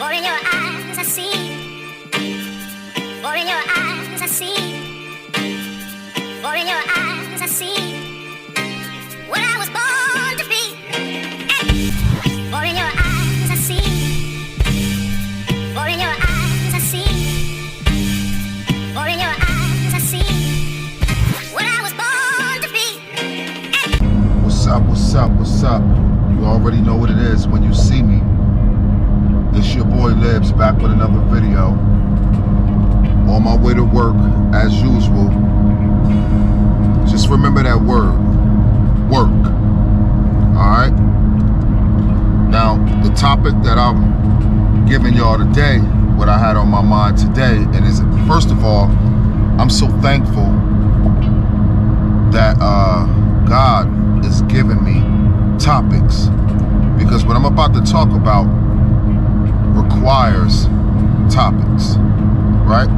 For in your eyes I see. For in your eyes I see. For in your eyes I see what I was born to be. For in your eyes I see. For in your eyes I see. For in your eyes I see what I was born to be. What's up, what's up, what's up? You already know what it is when you see me. It's your boy Libs back with another video. On my way to work, as usual. Just remember that word, work. Alright? Now, the topic that I'm giving y'all today, what I had on my mind today, and is, first of all, I'm so thankful that God is giving me topics, because what I'm about to talk about requires topics, right?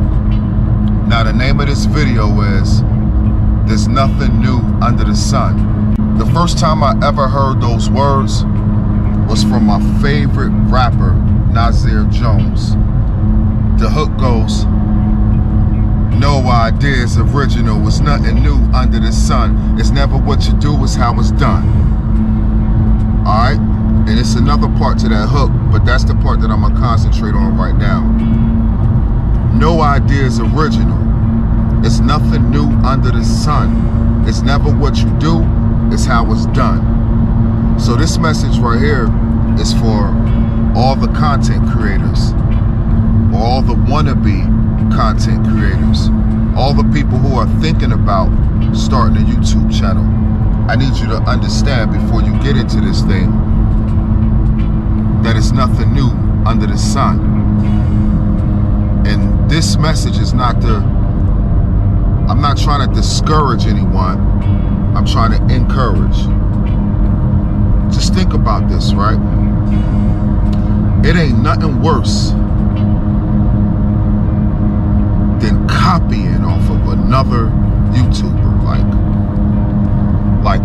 Now, the name of this video is There's Nothing New Under the Sun. The first time I ever heard those words was from my favorite rapper, Nasir Jones. The hook goes, no idea is original, it's nothing new under the sun. It's never what you do, it's how it's done. Alright? And it's another part to that hook, but that's the part that I'm gonna concentrate on right now. No idea is original. It's nothing new under the sun. It's never what you do, it's how it's done. So this message right here is for all the content creators, or all the wannabe content creators, all the people who are thinking about starting a YouTube channel. I need you to understand before you get into this thing that it's nothing new under the sun. And this message is not I'm not trying to discourage anyone. I'm trying to encourage. Just think about this, right? It ain't nothing worse than copying off of another YouTuber. Like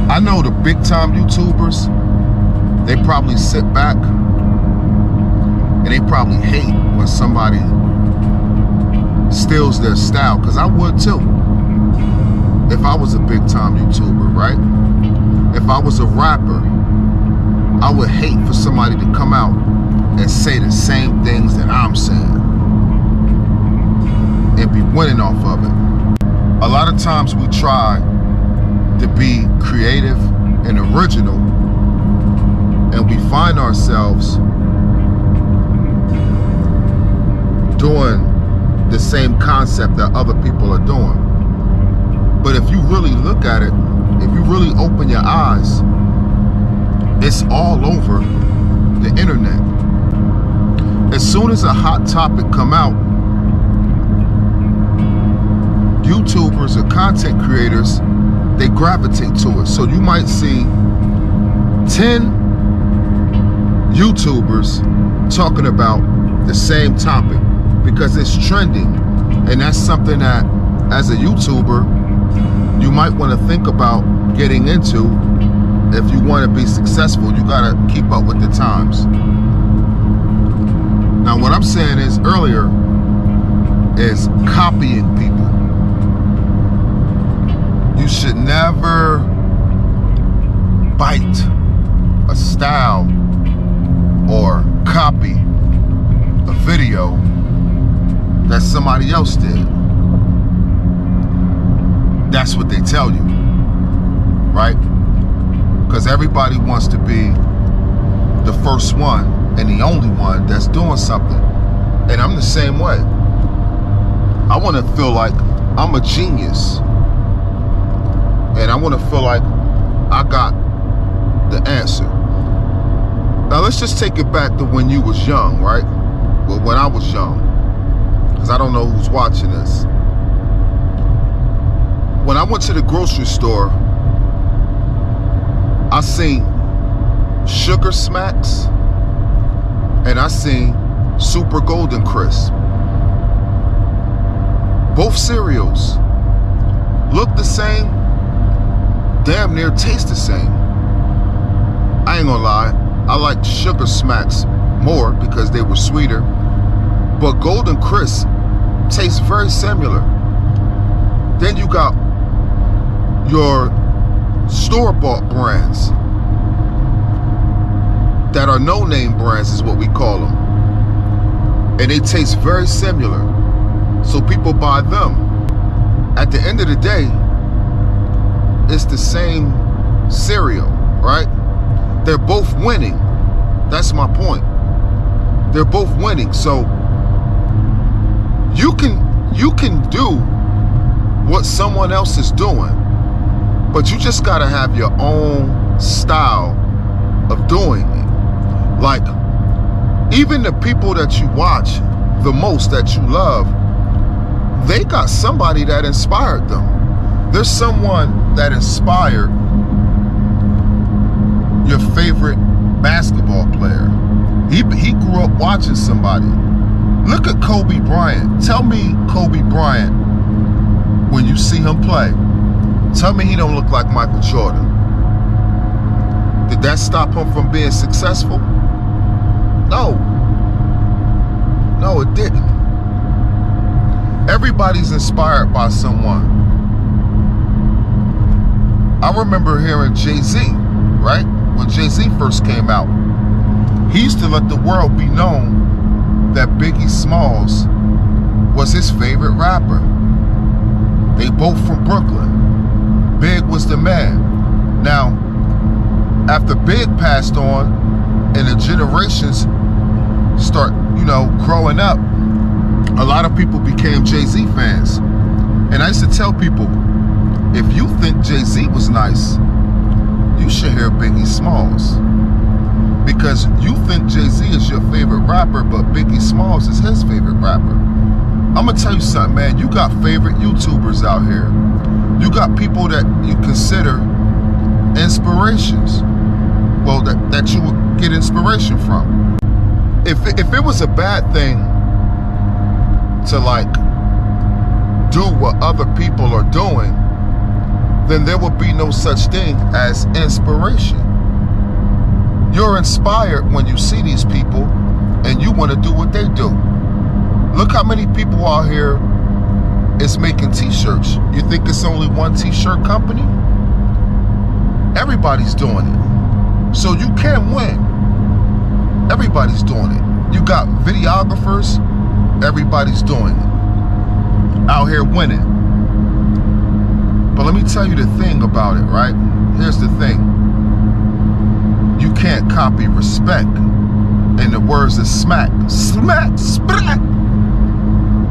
I know the big time YouTubers, they probably sit back and they probably hate when somebody steals their style, because I would too. If I was a big time YouTuber, right? If I was a rapper, I would hate for somebody to come out and say the same things that I'm saying and be winning off of it. A lot of times we try to be creative and original, and we find ourselves doing the same concept that other people are doing. But if you really look at it, if you really open your eyes, it's all over the internet. As soon as a hot topic come out, YouTubers or content creators, they gravitate to it. So you might see 10 YouTubers talking about the same topic because it's trending. And that's something that, as a YouTuber, you might want to think about getting into. If you want to be successful, you got to keep up with the times. Now, what I'm saying is earlier is copying people. You should never bite a style or copy a video that somebody else did. That's what they tell you, right? Because everybody wants to be the first one and the only one that's doing something. And I'm the same way. I want to feel like I'm a genius. And I want to feel like I got the answer. Now let's just take it back to when you was young, right? Well, when I was young. Because I don't know who's watching this. When I went to the grocery store, I seen Sugar Smacks and I seen Super Golden Crisp. Both cereals look the same, damn near taste the same. I ain't gonna lie, I like Sugar Smacks more because they were sweeter. But Golden Crisp tastes very similar. Then you got your store-bought brands that are no-name brands is what we call them. And they taste very similar. So people buy them. At the end of the day, it's the same cereal, right? They're both winning. That's my point. They're both winning. So you can do what someone else is doing, but you just gotta have your own style of doing it. Like, even the people that you watch the most, that you love, they got somebody that inspired them. There's someone that inspired your favorite basketball player. He grew up watching somebody. Look at Kobe Bryant. Tell me Kobe Bryant, when you see him play, tell me he don't look like Michael Jordan. Did that stop him from being successful? No. No, it didn't. Everybody's inspired by someone. I remember hearing Jay-Z, right? When Jay-Z first came out, he used to let the world be known that Biggie Smalls was his favorite rapper. They both from Brooklyn. Big was the man. Now, after Big passed on and the generations start, growing up, a lot of people became Jay-Z fans. And I used to tell people, if you think Jay-Z was nice, you should hear Biggie Smalls. Because you think Jay-Z is your favorite rapper, but Biggie Smalls is his favorite rapper. I'm gonna tell you something, man. You got favorite YouTubers out here. You got people that you consider inspirations. Well, that you would get inspiration from. If it was a bad thing to do what other people are doing, then there would be no such thing as inspiration. You're inspired when you see these people and you want to do what they do. Look how many people out here is making t-shirts. You think it's only one t-shirt company? Everybody's doing it. So you can win. Everybody's doing it. You got videographers, everybody's doing it. Out here winning. But let me tell you the thing about it, right? Here's the thing. You can't copy respect. In the words of Smack. Smack, smack.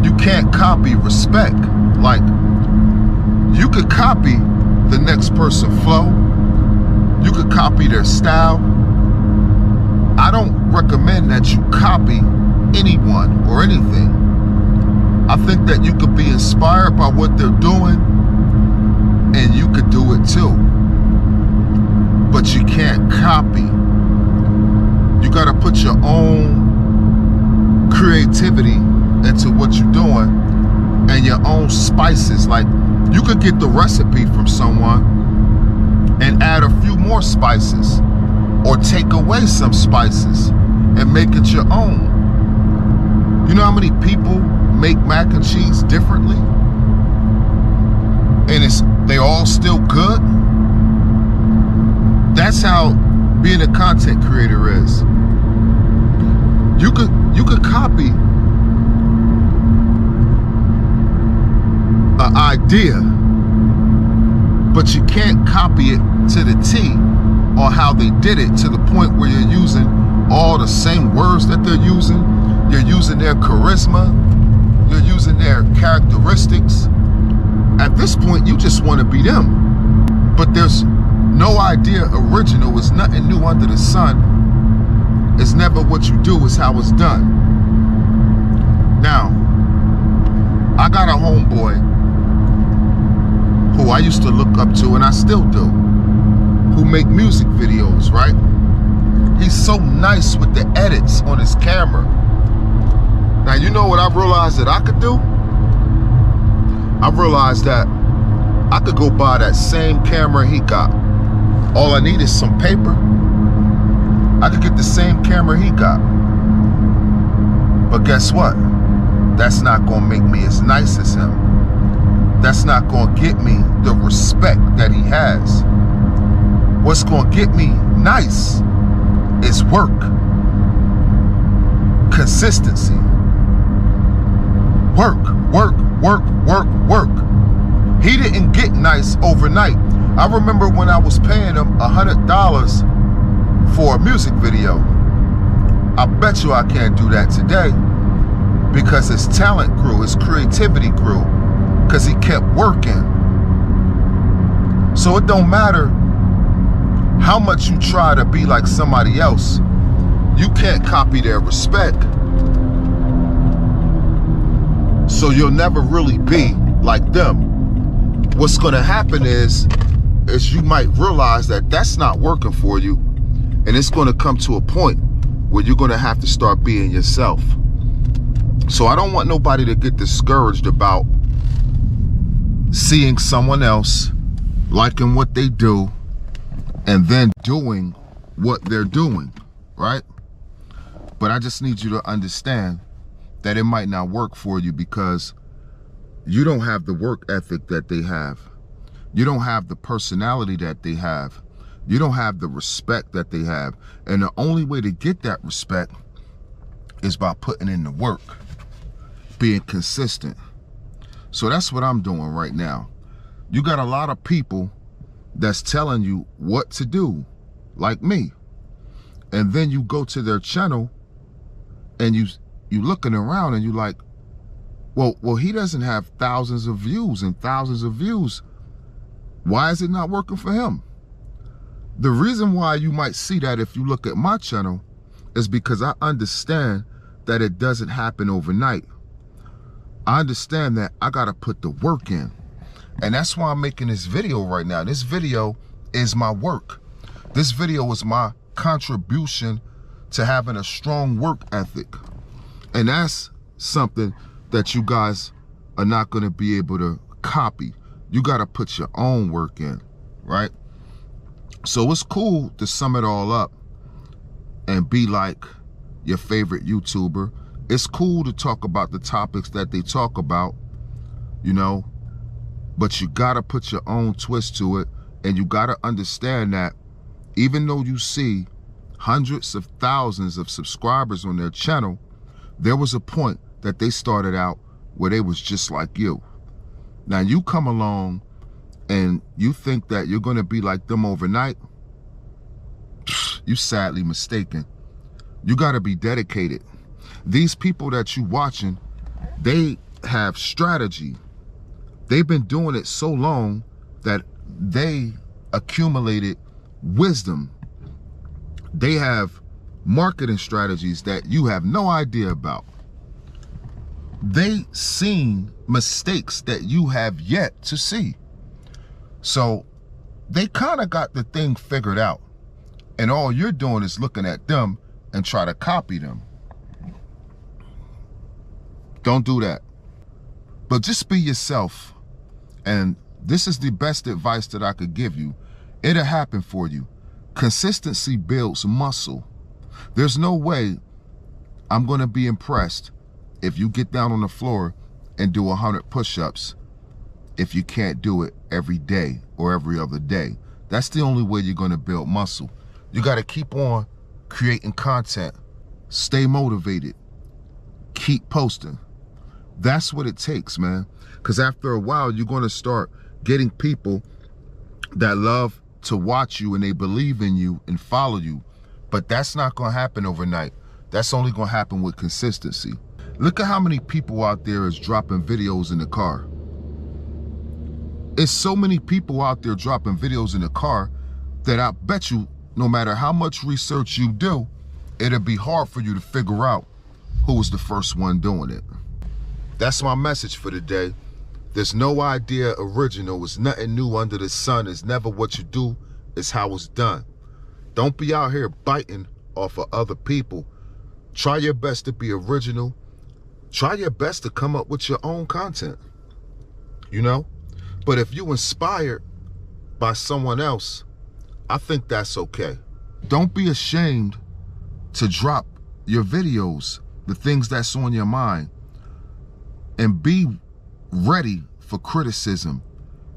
You can't copy respect. Like, you could copy the next person's flow. You could copy their style. I don't recommend that you copy anyone or anything. I think that you could be inspired by what they're doing and you could do it too. But you can't copy. You gotta put your own creativity into what you're doing and your own spices. Like, you could get the recipe from someone and add a few more spices, or take away some spices and make it your own. You know how many people make mac and cheese differently? And they all still good? That's how being a content creator is. You could copy an idea, but you can't copy it to the T on how they did it, to the point where you're using all the same words that they're using. You're using their charisma. You're using their characteristics. At this point, you just want to be them. But there's no idea original. It's nothing new under the sun. It's never what you do, it's how it's done. Now, I got a homeboy who I used to look up to, and I still do, who make music videos, right? He's so nice with the edits on his camera. Now, you know what I realized that I could do? I realized that I could go buy that same camera he got. All I need is some paper. I could get the same camera he got. But guess what? That's not gonna make me as nice as him. That's not gonna get me the respect that he has. What's gonna get me nice is work, consistency. Work. He didn't get nice overnight. I remember when I was paying him $100 for a music video. I bet you I can't do that today because his talent grew, his creativity grew, because he kept working. So it don't matter how much you try to be like somebody else, you can't copy their respect. So you'll never really be like them. What's gonna happen is you might realize that that's not working for you, and it's gonna come to a point where you're gonna have to start being yourself. So I don't want nobody to get discouraged about seeing someone else, liking what they do, and then doing what they're doing, right? But I just need you to understand that it might not work for you because you don't have the work ethic that they have. You don't have the personality that they have. You don't have the respect that they have. And the only way to get that respect is by putting in the work, being consistent. So that's what I'm doing right now. You got a lot of people that's telling you what to do, like me. And then you go to their channel and you looking around and you like, well, he doesn't have thousands of views and thousands of views. Why is it not working for him? The reason why you might see that if you look at my channel is because I understand that it doesn't happen overnight. I understand that I gotta put the work in. And that's why I'm making this video right now. This video is my work. This video is my contribution to having a strong work ethic. And that's something that you guys are not gonna be able to copy. You gotta put your own work in, right? So it's cool to sum it all up and be like your favorite YouTuber. It's cool to talk about the topics that they talk about, you know, but you gotta put your own twist to it, and you gotta understand that even though you see hundreds of thousands of subscribers on their channel, there was a point that they started out where they was just like you. Now you come along and you think that you're gonna be like them overnight, you sadly mistaken. You gotta be dedicated. These people that you watching, they have strategy. They've been doing it so long that they accumulated wisdom. They have marketing strategies that you have no idea about. They seen mistakes that you have yet to see. So they kind of got the thing figured out. And all you're doing is looking at them and try to copy them. Don't do that. But just be yourself. And this is the best advice that I could give you. It'll happen for you. Consistency builds muscle. There's no way I'm going to be impressed if you get down on the floor and do 100 push-ups if you can't do it every day or every other day. That's the only way you're going to build muscle. You got to keep on creating content. Stay motivated. Keep posting. That's what it takes, man. Because after a while, you're going to start getting people that love to watch you and they believe in you and follow you. But that's not going to happen overnight. That's only going to happen with consistency. Look at how many people out there is dropping videos in the car. It's so many people out there dropping videos in the car that I bet you no matter how much research you do, it'll be hard for you to figure out who was the first one doing it. That's my message for today. There's no idea original. It's nothing new under the sun. It's never what you do. It's how it's done. Don't be out here biting off of other people. Try your best to be original. Try your best to come up with your own content, you know? But if you inspired by someone else, I think that's okay. Don't be ashamed to drop your videos the things that's on your mind, and be ready for criticism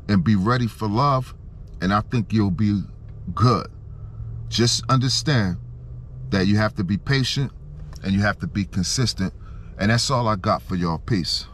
and be ready for love, and I think you'll be good. Just understand that you have to be patient and you have to be consistent, and that's all I got for y'all. Peace.